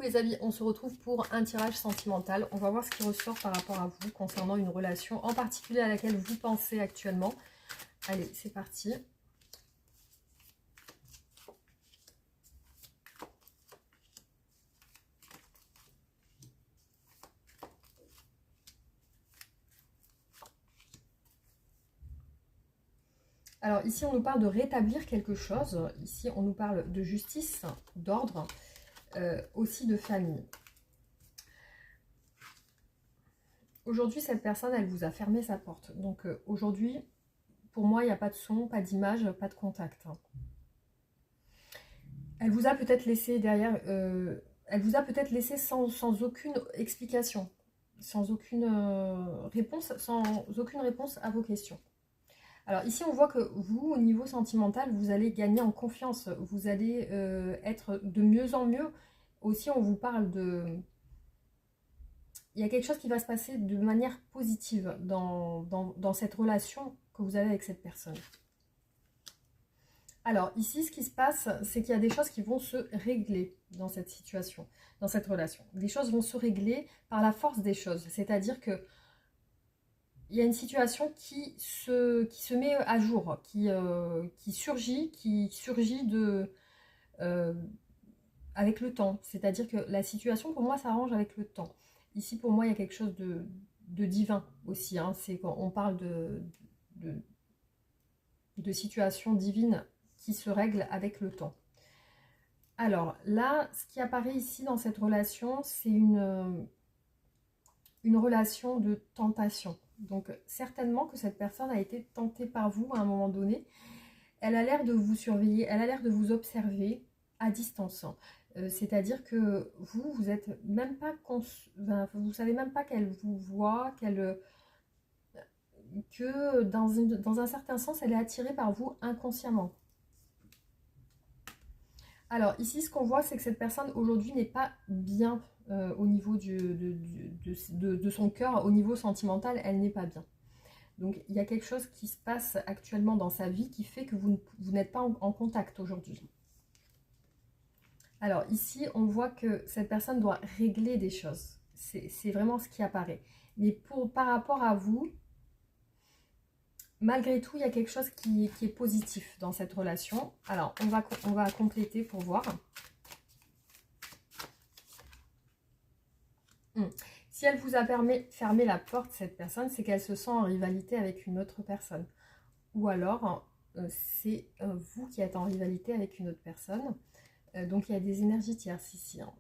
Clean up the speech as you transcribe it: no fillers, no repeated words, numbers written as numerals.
les amis, on se retrouve pour un tirage sentimental. On va voir ce qui ressort par rapport à vous concernant une relation en particulier à laquelle vous pensez actuellement. Allez, c'est parti. Alors ici, on nous parle de rétablir quelque chose. Ici, on nous parle de justice, d'ordre, aussi de famille. Aujourd'hui, cette personne, elle vous a fermé sa porte. Donc aujourd'hui, pour moi, il n'y a pas de son, pas d'image, pas de contact. Elle vous a peut-être laissé derrière, elle vous a peut-être laissé sans aucune explication, sans aucune réponse à vos questions. Alors ici, on voit que vous, au niveau sentimental, vous allez gagner en confiance. Vous allez être de mieux en mieux. Aussi, on vous parle de... Il y a quelque chose qui va se passer de manière positive dans cette relation que vous avez avec cette personne. Alors ici, ce qui se passe, c'est qu'il y a des choses qui vont se régler dans cette situation, dans cette relation. Des choses vont se régler par la force des choses. C'est-à-dire que il y a une situation qui se met à jour, qui surgit avec le temps. C'est-à-dire que la situation, pour moi, s'arrange avec le temps. Ici, pour moi, il y a quelque chose de divin aussi. Hein. C'est quand on parle de situations divines qui se règlent avec le temps. Alors là, ce qui apparaît ici dans cette relation, c'est une relation de tentation. Donc certainement que cette personne a été tentée par vous à un moment donné. Elle a l'air de vous surveiller, elle a l'air de vous observer à distance. C'est-à-dire que vous êtes même pas vous savez même pas qu'elle vous voit, que dans un certain sens, elle est attirée par vous inconsciemment. Alors ici, ce qu'on voit, c'est que cette personne aujourd'hui n'est pas bien au niveau de son cœur, au niveau sentimental, elle n'est pas bien. Donc il y a quelque chose qui se passe actuellement dans sa vie qui fait que vous n'êtes pas en contact aujourd'hui. Alors ici, on voit que cette personne doit régler des choses. C'est vraiment ce qui apparaît. Mais par rapport à vous, malgré tout, il y a quelque chose qui est positif dans cette relation. Alors, on va compléter pour voir. Si elle vous a fermé la porte, cette personne, c'est qu'elle se sent en rivalité avec une autre personne. Ou alors, c'est vous qui êtes en rivalité avec une autre personne. Donc, il y a des énergies tierces ici. Hein.